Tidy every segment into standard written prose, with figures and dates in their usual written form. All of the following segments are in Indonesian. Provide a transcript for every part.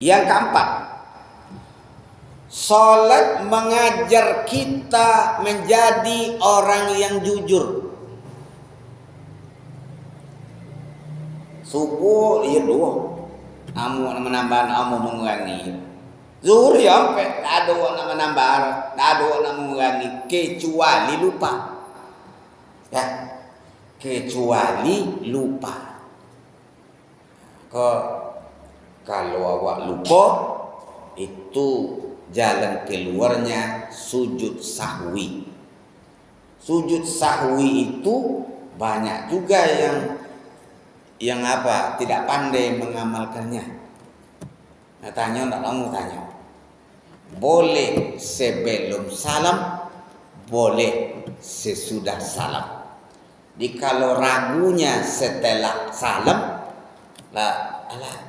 Yang keempat, salat mengajar kita menjadi orang yang jujur. Subuh ya dua, amu menambah, amu mengurangi. Zuhur ya sampai tak ada orang menambah, tak ada orang mengurangi, kecuali lupa. Ya, kecuali lupa. Kalau awak lupa, itu jalan keluarnya sujud sahwi. Sujud sahwi itu banyak juga yang apa, tidak pandai mengamalkannya. Nah, tanya enggak kamu tanya. Boleh sebelum salam, boleh sesudah salam. Kalau ragunya setelah salam, lah alah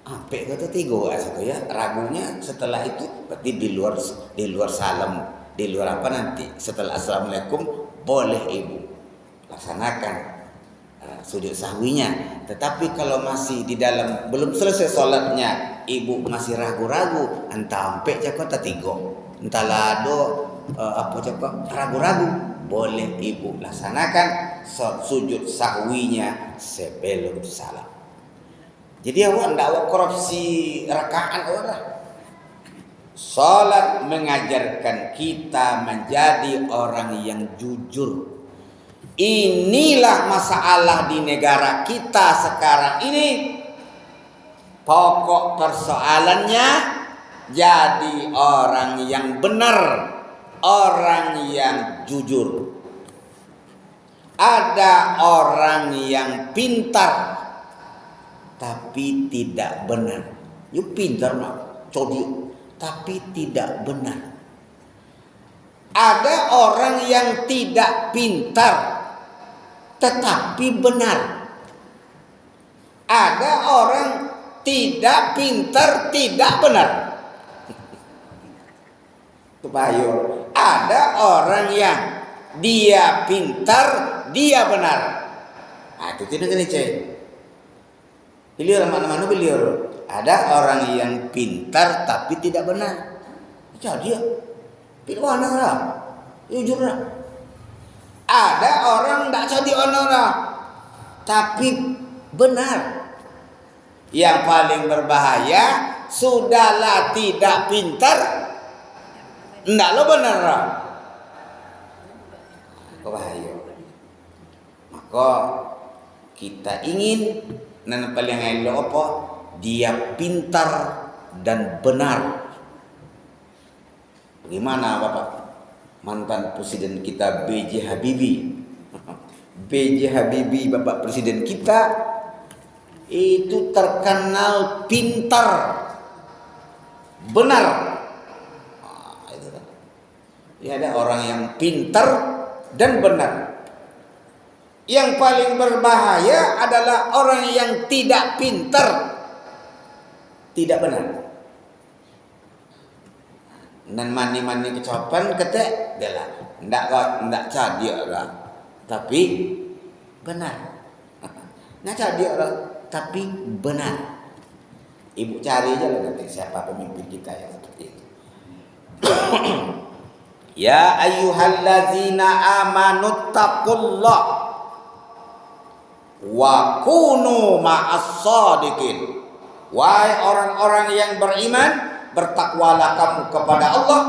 sampai kata tiga satu ya, ragunya setelah itu berarti di luar salam, di luar apa nanti setelah assalamualaikum boleh ibu laksanakan sujud sahwinya. Tetapi kalau masih di dalam belum selesai sholatnya, ibu masih ragu-ragu, entah sampai cakap tiga, entah lado apa cakap ragu-ragu, boleh ibu laksanakan sujud sahwinya sebelum salam. Jadi awak tidak awak korupsi rakaat orang. Salat mengajarkan kita menjadi orang yang jujur. Inilah masalah di negara kita sekarang ini. Pokok persoalannya jadi orang yang benar, orang yang jujur. Ada orang yang pintar tapi tidak benar. You pintar mak, codi, tapi tidak benar. Ada orang yang tidak pintar tetapi benar. Ada orang tidak pintar tidak benar. Kebayang. Ada orang yang dia pintar dia benar. Nah, itu tidak kena cek. Beliau mana-mana beliau. Ada orang yang pintar tapi tidak benar. Jadi dia pilih mana lah, jujur lah. Ada orang tidak jadi orang tapi benar. Yang paling berbahaya sudahlah tidak pintar, tidak lo benar lah. Bahaya. Maka kita ingin dan paling elok apa? Dia pintar dan benar. Bagaimana Bapak? Mantan Presiden kita B.J. Habibie. B.J. Habibie Bapak Presiden kita itu terkenal pintar, benar. Nah, itu kan. Ya, ada orang yang pintar dan benar. Yang paling berbahaya adalah orang yang tidak pintar, tidak benar. Dan mani-mani kecopan ketek adalah ndak cadia lah, tapi benar. Ndak cadia lah, tapi benar. Ibu cari aja lah nanti siapa pemimpin kita yang seperti itu. Ya ayyuhallazina amanu taqullah wa kunu ma'as shadiqin. Wahai orang-orang yang beriman, bertakwalah kamu kepada Allah,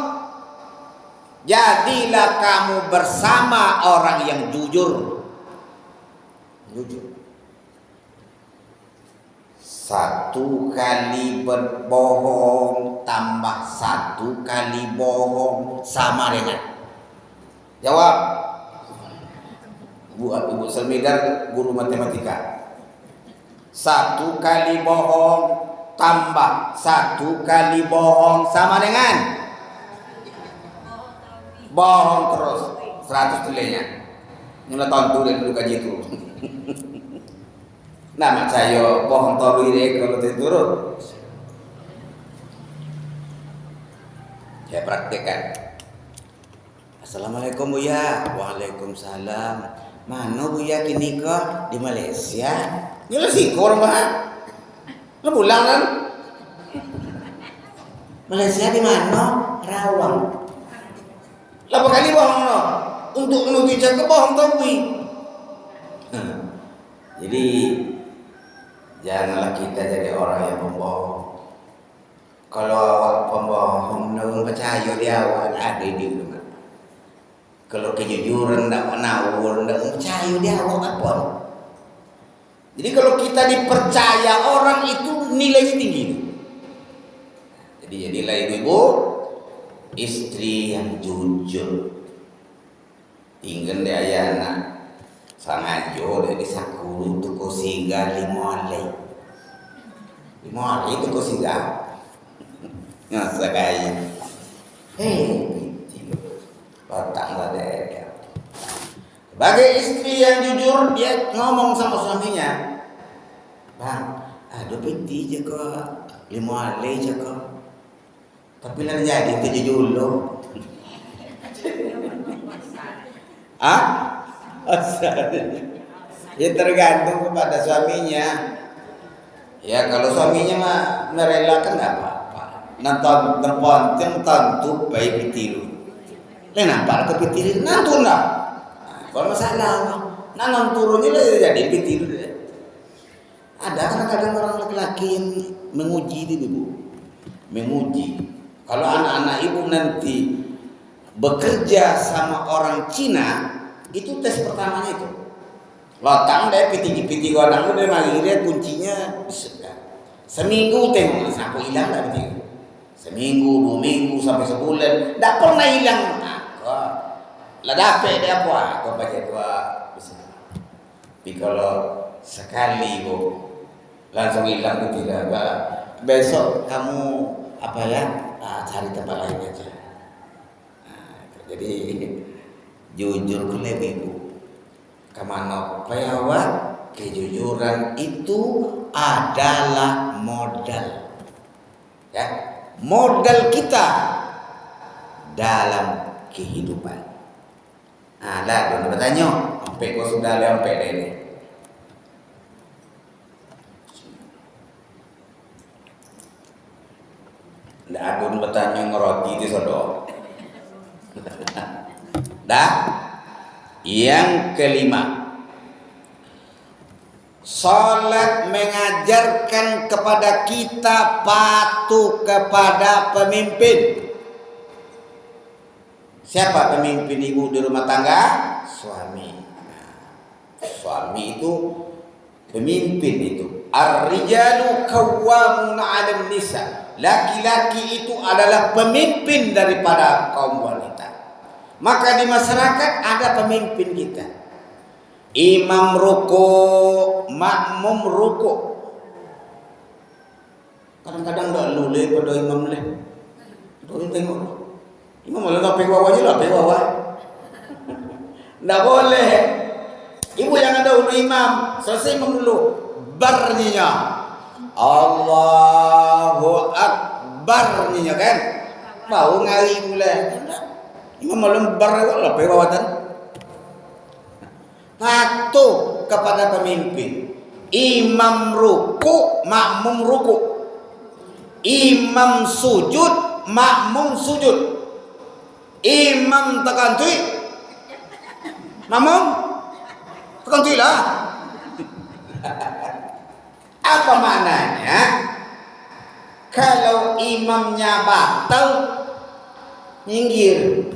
jadilah kamu bersama orang yang jujur. Jujur. Satu kali berbohong tambah satu kali bohong sama dengan. Jawab. Ibu Selmidar guru matematika. Satu kali bohong tambah satu kali bohong sama dengan bohong terus 100 nilainya. Nyula tontu dan dulu kaji itu. Nama saya bohong toru ini kalau turun. Saya praktekkan. Assalamualaikum Buya. Waalaikumsalam. Mana Buya kini kok di Malaysia? Nyula sih orang bahan. Lo pulang kan? Malaysia di mana? Rawang. Lapa kali bohong no. Untuk menuju ke bohong tahu. Jadi janganlah kita jadi orang yang pembohong. Kalau awak pembohong, nak percaya dia awak ada di rumah. Kalau kejujuran tak menawar, tak percaya dia awak apa? Jadi kalau kita dipercaya orang itu nilainya tinggi. Jadi jadilah ibu istri yang jujur. Tinggal dia ayah anak. Sangajo dari sakulu tuku siga 5 alai. 5 alai tuku siga. Ngasa kaya. Batanglah dia. Sebagai istri yang jujur, dia ngomong sama suaminya, bang, ada peti je kok, 5 alai je kok. Tapi lah jadi itu jujur lo. Ya tergantung kepada suaminya. Ya kalau suaminya mah merelakan nggak apa-apa. Nonton terponteng tentu baik ditiru. Nampak ke ditiru nantun lah. Kalau masalah, nonton turunnya lah jadi ditiru. Ada kadang-kadang orang laki-laki yang menguji itu ibu, menguji. Kalau anak-anak ibu nanti bekerja sama orang Cina, itu tes pertamanya itu. Lotang deh piti orang udah dia kuncinya seminggu tengok sampai hilang dah piti. Seminggu, 2 minggu sampai sebulan, tak pernah hilang. Lah dapat dia apa? Kau baca dua bisa. Tapi kalau sekali kau langsung hilang itu tidak. Besok kamu apa ya? Cari tempat lain aja. Jadi jujur ke ibu. Kemana pewa kejujuran itu adalah modal. Ya, modal kita dalam kehidupan. Lah, dia bertanya, sampai kau sudah sampai ini. Ndak ada bertanya ngeroti itu sodok. Dah. Yang kelima, salat mengajarkan kepada kita patuh kepada pemimpin. Siapa pemimpin ibu di rumah tangga? Suami. Suami itu pemimpin itu. Ar-rijalu qawwamuna 'alan nisa. Laki-laki itu adalah pemimpin daripada kaum wanita. Maka di masyarakat ada pemimpin kita. Imam ruku, makmum ruku. Kadang-kadang tak lulus pada imam leh. Tuh tengok. Imam malah tak pegang wajah lah, pegang wajah. Tak boleh. Ibu jangan dahulu imam, selesai imam dulu. Barninya. Allahu Akbar ninya kan. Mau ngari pula. Imam malam berwala pewatan. Patuh kepada pemimpin. Imam ruku, makmum ruku. Imam sujud, makmum sujud. Imam tekan tui, makmum tekan tui lah. Apa maknanya? Kalau imamnya batal, nyinggir.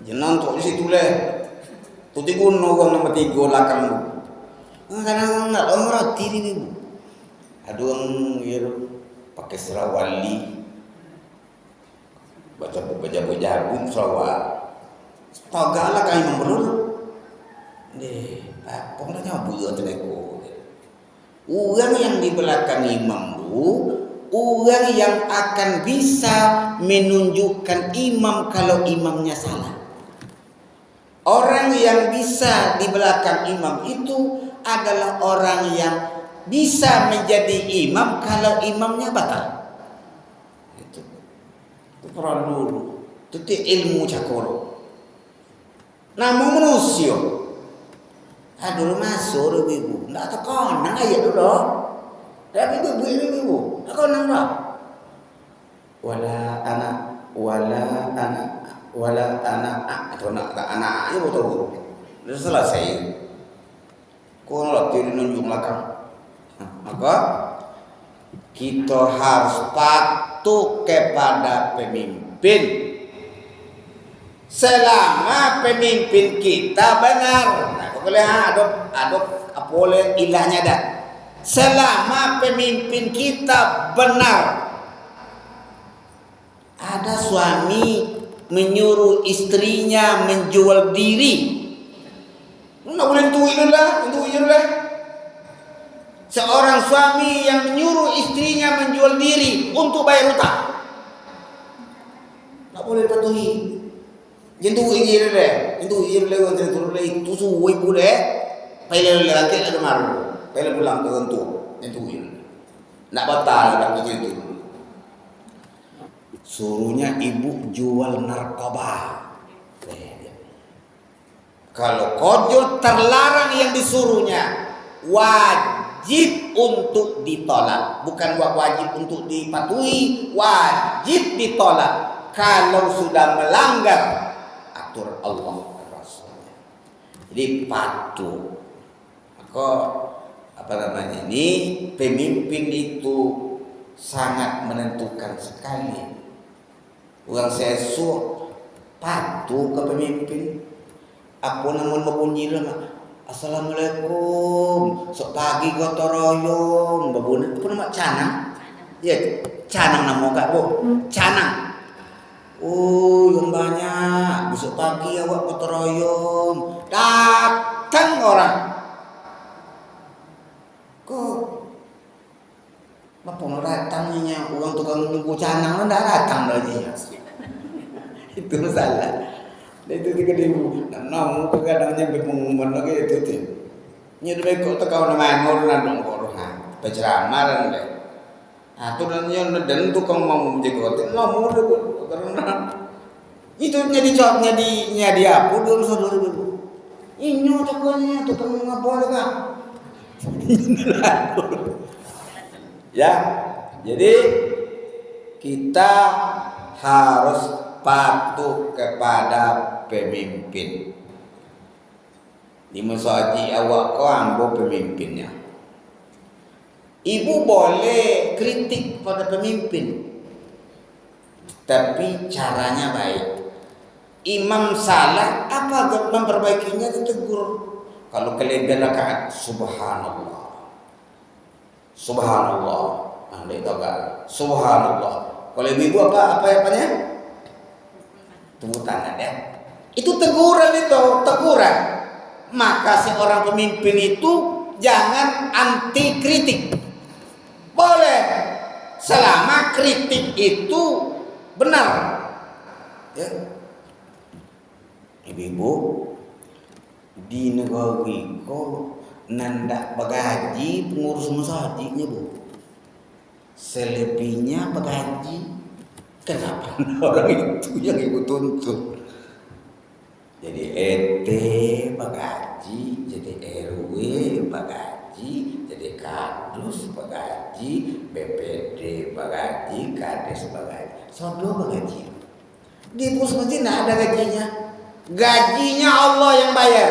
Jangan tuh di situ leh. Tuh tigun orang nomor 3 lakang. Kadang nak ngerti ini bu. Ada orang ya pakai serawali, baca jagung serawal. Tagalah kami memberul. Deh, apa namanya buat teleko. Orang yang di belakang imam bu, orang yang akan bisa menunjukkan imam kalau imamnya salah. Orang yang bisa di belakang imam itu adalah orang yang bisa menjadi imam kalau imamnya batal. Itu perlu dulu. Itu ilmu cakoro. Namun manusia. Dulu masuk ibu. Nggak tekan, nang ayat dulu. Tapi ibu. Tekan nang lah. wala anak atau anak ya betul. Sudah selesai. Kalau tidak nunjuk belakang, maka kita harus patuh kepada pemimpin selama pemimpin kita benar. Nah, boleh ada boleh ilahnya dah. Selama pemimpin kita benar. Ada suami menyuruh istrinya menjual diri. Nggak boleh itu lah. Seorang suami yang menyuruh istrinya menjual diri untuk bayar hutang. Nggak boleh dipatuhi. Jentu ini deh, itu suwi boleh. Pailah lagi ada malu, pailah pulang ke tentu, jentu ini. Nggak batal lagi jentu. Suruhnya ibu jual narkoba. Kalau kojo terlarang yang disuruhnya, wajib untuk ditolak. Bukan wajib untuk dipatuhi, wajib ditolak. Kalau sudah melanggar atur Allah dan Rasulnya. Jadi patuh. Maka ini pemimpin itu sangat menentukan sekali. Orang sesuatu patuh ke pemimpin. Apa namun berbunyi lama. Assalamualaikum. Sok pagi gotong royong. Babuna apa nama canang? Ya, canang nama kak bu. Canang. Oh, yang banyak. Besok pagi awak gotong royong. Datang orang. Kok apa mau datangnya uang tukang nunggu canang ndak datang lagi. Itu masalah. Itu tiga ribu. Namun kadangnya berpengumuman lagi itu. Ini lebih kok tekau nama ngor nandong koruhan. Penceramah dan deh. Atau dan dan tukang mau menjaga hotel. Namun karena itu nyadi apa dulu saudara ibu. Ini tokonya tukang ngapol kan. Ya, jadi kita harus patuh kepada pemimpin. Di masaji awak kau ambil pemimpinnya. Ibu boleh kritik pada pemimpin, tapi caranya baik. Imam salah, apa memperbaikinya ditegur. Kalau kelebihan rakaat, subhanallah, subhanallah, anda itu agak subhanallah. Kalau ibu apa apanya? Tepuk tangan ya. Itu teguran. Maka seorang pemimpin itu jangan anti kritik. Boleh selama kritik itu benar. Ya. Ibu-ibu di negara kok nandak bagaji pengurus masjidnya bu. Selebihnya bagaji. Kenapa orang itu yang ibu tuntut? Jadi ET bagaji, jadi RW bagaji, jadi kadus bagaji, BPD bagaji, kades bagaji, sodo bagaji. Di pos masjid tidak ada gajinya. Gajinya Allah yang bayar.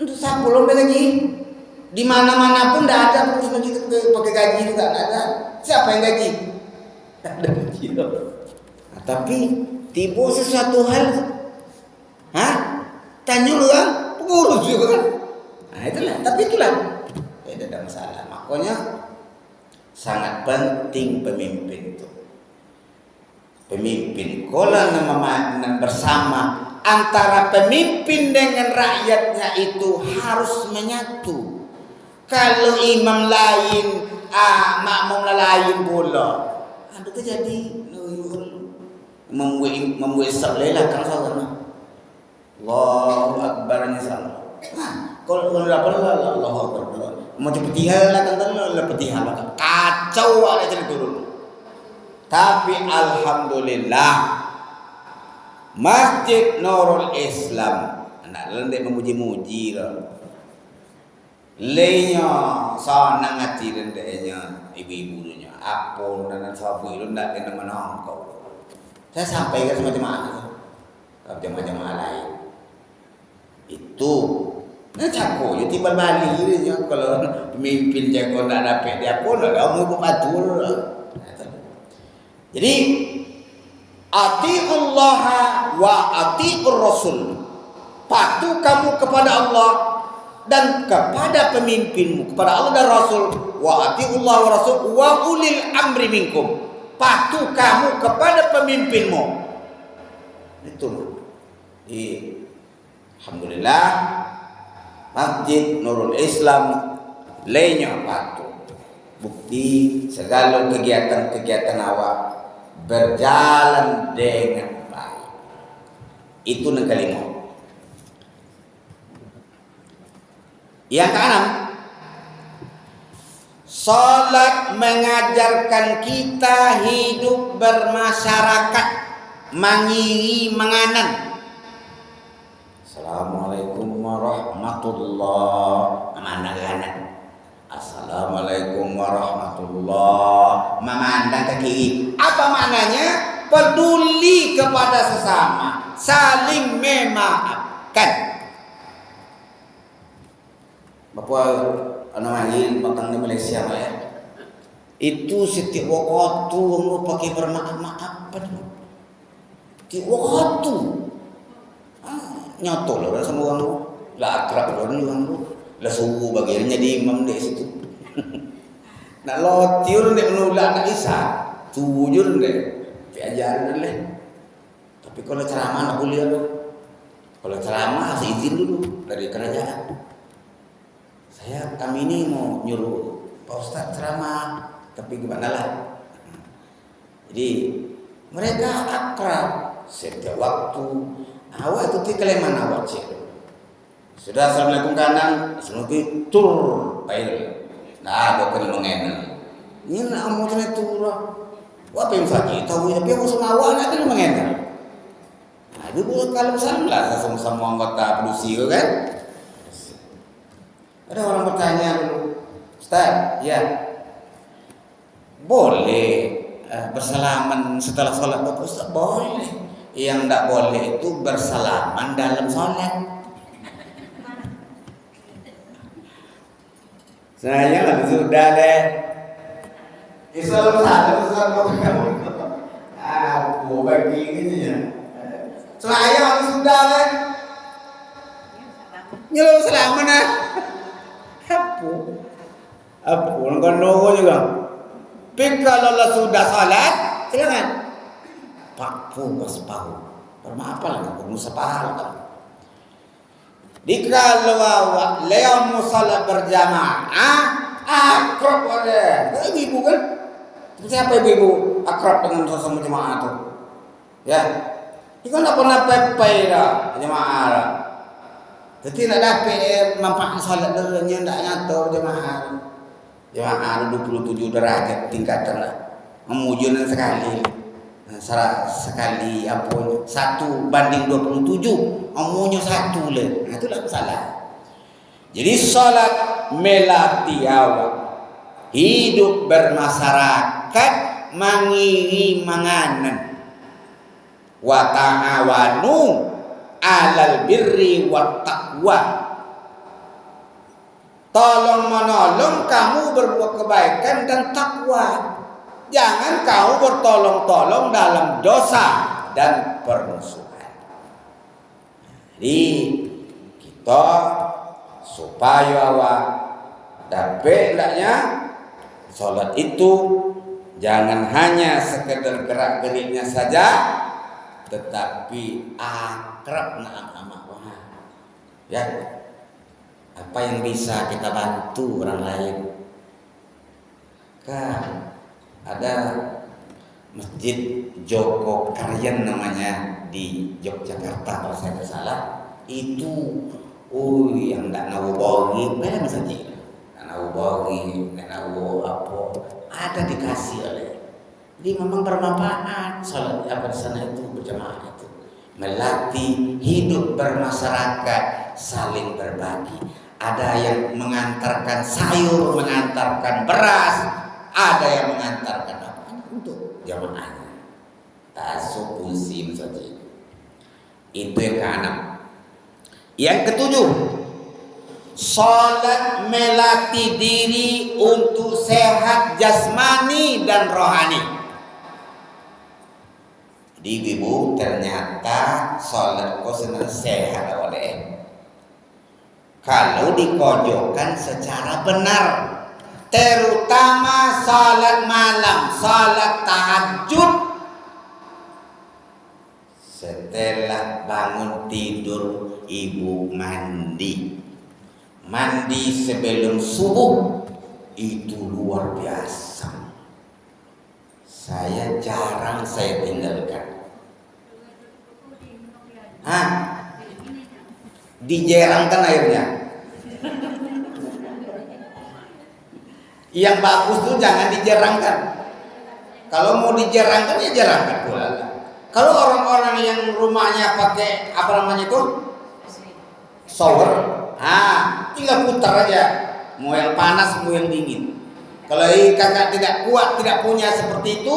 Untuk saya belum gaji. Di mana-mana pun tidak ada pengurus masjid pakai gaji juga tidak ada. Siapa yang gaji? Tidak ada gaji. Nah, tapi tiba sesuatu hal, tanya orang pengurus juga kan? Nah itulah. Tapi itulah, tidak ada masalah. Makanya sangat penting pemimpin itu. Pemimpin kalau nama bersama antara pemimpin dengan rakyatnya itu harus menyatu. Kalau imam lain, makmum lain pula, ada terjadi membuat sablelah kan saudara. Allahu Akbar ni salah. Kalau Allahu Akbar. Mau petihan lah kan petihan lah. Kacau ada jadi turun. Tapi alhamdulillah Masjid Nurul Islam anak lendek memuji-muji lah. Lenya sana ngati rendenya ibu-ibunya. Apa dan sabu itu ndak kena menongkau. Saya sampaikan sama jemaah. Jemaah-jemaah lain. Itu nah cako ya timbal balik dia kalau pemimpin jago nak dapat dia pun ada mau atur. Jadi atiullah wa atiur rasul. Patuh kamu kepada Allah dan kepada pemimpinmu, kepada Allah dan Rasul. Wa atiullah wa rasul wa ulil amri minkum. Patuh kamu kepada pemimpinmu. Itu. Alhamdulillah Masjid Nurul Islam lainnya patuh. Bukti segala kegiatan-kegiatan awak berjalan dengan baik. Itu yang kelima. Yang keenam, salat mengajarkan kita hidup bermasyarakat, mangiri menganan. Assalamualaikum warahmatullahi wabarakatuh. Assalamualaikum warahmatullahi memandang ke kiri. Apa maknanya? Peduli kepada sesama, saling memaafkan. Bapak namanya matang di Malaysia ya. Itu setiap waktu lu pakai bermaaf-maaf setiap waktu. Nyoto lah sama orang lu. Lah akrab orang lu. Lah subuh bagiannya di imam di situ. Nak lotiur nek menolak nak isa. Tujur nek diajarin deh. Tapi kalau ceramah nak boleh. Kalau ceramah harus izin dulu dari kerajaan. Kami ini mau nyuruh Pak Ustadz ceramah, tapi gimana lah. Jadi mereka akrab setiap waktu. Awak itu keleman awak cik. Sudah assalamualaikum kanan, assalamualaikum tur, baik. Nah, ada kena mengenal. Ini nak amu tu tur. Apa yang sakit? Tahu tapi aku sama awak nak kena mengenal. Nah, itu kalau salam lah sama anggota produksi kan. Ada orang bertanya dulu, Ustaz, ya boleh bersalaman setelah sholat Bapak Ustaz? Boleh. Yang tidak boleh itu bersalaman dalam sholat. Saya kan sudah deh. Islam kamu. Aku bagi ini ya. Saya sudah deh. Nyelur selaman ah. Apa? Orang nunggu juga. Tapi kalau sudah salat, silakan. Pakpu paspahu. Bermaaf lah, kamu sepahal. Di kalau awak lewat musalat berjamaah, akrab oleh. Ibu kan? Siapa ibu akrab dengan sesama jemaah itu? Ya. Itu nak pernah pepai dah jemaah dah. Jadi nak dapat manfaat salat dulunya tak nyata jemaah. Jemaah 27 derajat tingkatan lah. Memujunan sekali. Sekali apa 1 banding 27. Amunya 1 lah. Nah, itulah salah. Jadi salat melatih awak hidup bermasyarakat, mangiri manganan. Wa ta'awanu 'alal birri wat taqwa. Tolong menolong kamu berbuat kebaikan dan takwa. Jangan kau bertolong-tolong dalam dosa dan permusuhan. Jadi kita supaya awak dapat hendaknya salat itu jangan hanya sekedar gerak-geriknya saja, tetapi akrab sama Allah. Ya, apa yang bisa kita bantu orang lain? Kan ada Masjid Joko Karyan namanya di Yogyakarta kalau saya tidak salah. Itu yang tak nahu bagi, mana saja. Tak nahu bagi, tak nahu apa, ada dikasih oleh. Jadi memang bermanfaat salat apa di sana itu berjamaah itu. Melatih hidup bermasyarakat, saling berbagi. Ada yang mengantarkan sayur, mengantarkan beras, ada yang mengantarkan apa untuk jamaahnya. Tasu pusim saja. Itu yang keenam. Yang ketujuh, salat melatih diri untuk sehat jasmani dan rohani. Jadi ibu, ternyata salat kau senang sehat oleh kalau dikojokkan secara benar, terutama salat malam, salat tahajud. Setelah bangun tidur, ibu mandi sebelum subuh, itu luar biasa. Saya jarang saya tinggalkan. Dijerangkan airnya. Yang bagus tuh jangan dijerangkan. Kalau mau dijerangkan ya jerangkan pula. Kalau orang-orang yang rumahnya pakai apa namanya itu shower, tinggal putar aja. Mau yang panas, mau yang dingin. Kalau kakak tidak kuat, tidak punya seperti itu,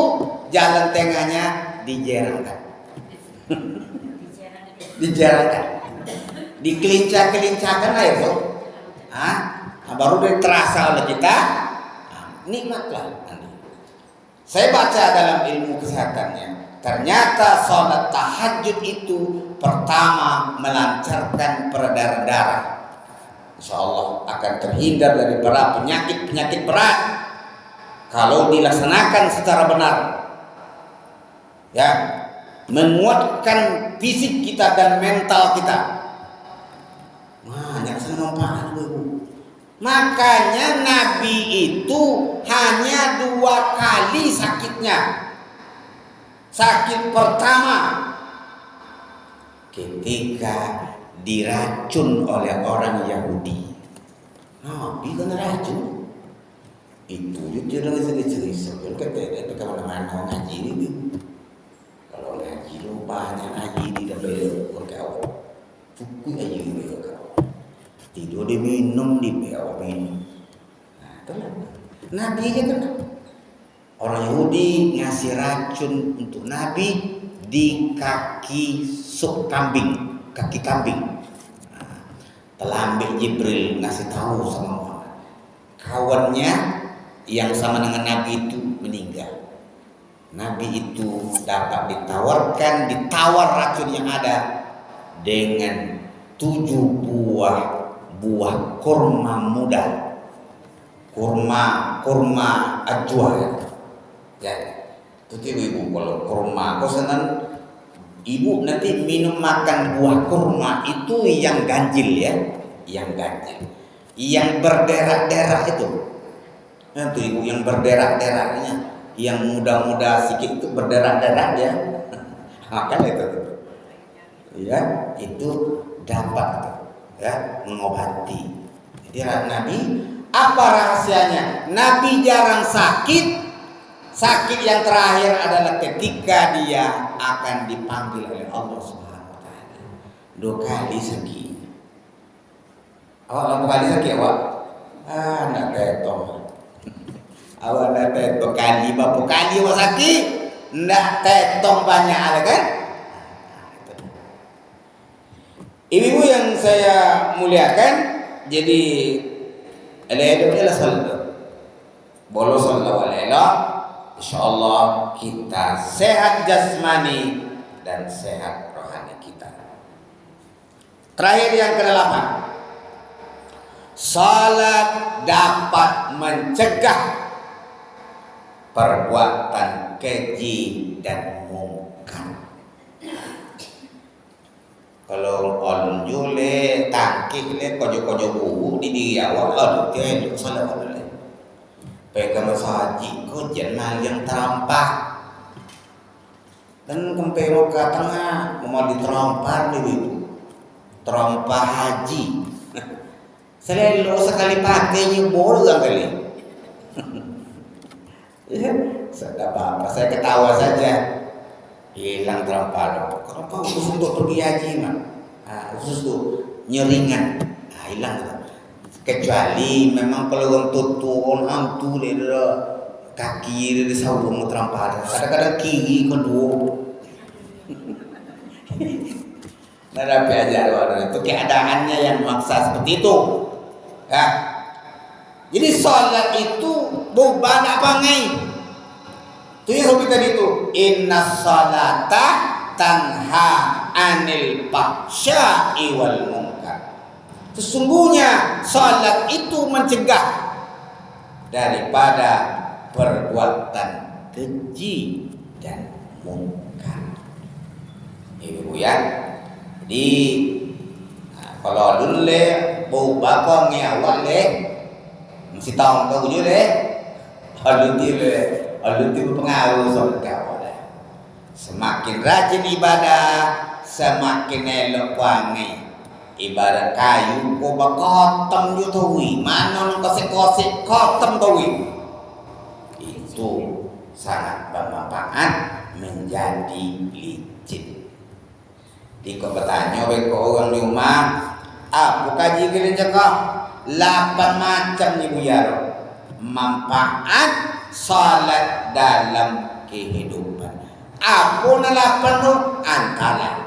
jalan tengahnya dijerangkan. Dijerangkan. Dikelincah-kelincahkan air tuh. Baru dia terasa oleh kita. Nikmatlah. Saya baca dalam ilmu kesehatannya, ternyata sholat tahajud itu pertama melancarkan peredaran darah. Insya Allah akan terhindar dari berat penyakit berat kalau dilaksanakan secara benar. Ya, menguatkan fisik kita dan mental kita. Banyak sangat manfaat, Bu. Makanya Nabi itu hanya 2 kali sakitnya. Sakit pertama ketika diracun oleh orang Yahudi. Nabi kena racun. Itu dia tidak bisa katanya kemana-mana ngaji ini. Kalau ngaji lu banyak ngaji di dalam kau. Cukup aja gitu kau. Tidur diminum di minum. Nabi aja kan. Orang Yahudi ngasih racun untuk Nabi di kaki kambing. Telah ambil Jibril ngasih tahu sama Muhammad. Kawannya yang sama dengan Nabi itu meninggal. Nabi itu dapat ditawar racun yang ada dengan 7 buah kurma muda, kurma ajwa. Ya, itu ibu kalau kurma, kau senang ibu nanti makan buah kurma itu yang ganjil ya, yang berderah-derah itu. Nanti ibu yang berderah-derahnya, yang muda-muda sedikit itu berderah-derah ya, makan itu, ya itu dapat. Ya, mengobati. Jadi Nabi apa rahasianya? Nabi jarang sakit. Sakit yang terakhir adalah ketika dia akan dipanggil oleh Allah Subhanahu wa taala. 2 kali sakit. Awak 2 kali sakit awak. Nak tetong. Awak nak tetong kali berapa kali awak sakit? Nak tetong banyak ada kan? Ibu yang saya muliakan, jadi ala salat. Bolo sallallahu alaihi insyaallah kita sehat jasmani dan sehat rohani kita. Terakhir yang ke-8. Salat dapat mencegah perbuatan keji dan mungkar. Kalau on jule tangkik le kojo buku di dia awal dia salah oleh pegang saji ko jangan yang terampah dan kempe mau ke tengah mau diterampar itu terampah haji saya lo sekali pakainya boleh kali ya tidak apa-apa saya ketawa saja. Hilang terampar. Kenapa khusus untuk pergi haji mah? Khusus untuk nyeringan. Hilang. Kecuali memang kalau orang tutu orang hantu kaki dia sawung terampal. Kadang-kadang kiri kedua. Narapi aja orang itu keadaannya yang memaksa seperti itu. Ya. Jadi salat itu bukan apa ngai. Itu yang sebut tadi itu. Inna salata tanha anil fahsya'i wal munkar. Sesungguhnya salat itu mencegah daripada perbuatan keji dan mungkar. Ibu ya. Jadi kalau dulu le bau bapa ngawak le mesti tahu kau je le. Alun ti berpengaruh soal kau le. Semakin rajin ibadah, semakin elok wangi. Ibarat kayu kau bakotem ju tawi, mana nak kosek-kosek kotem tawi. Itu sangat bermanfaat menjadi licin. Di kau bertanya ke orang di rumah, apa kaji kalian cakap? 8 macam ni buyaro. Manfaat salat dalam kehidupan. Apa na 8 tu? Antara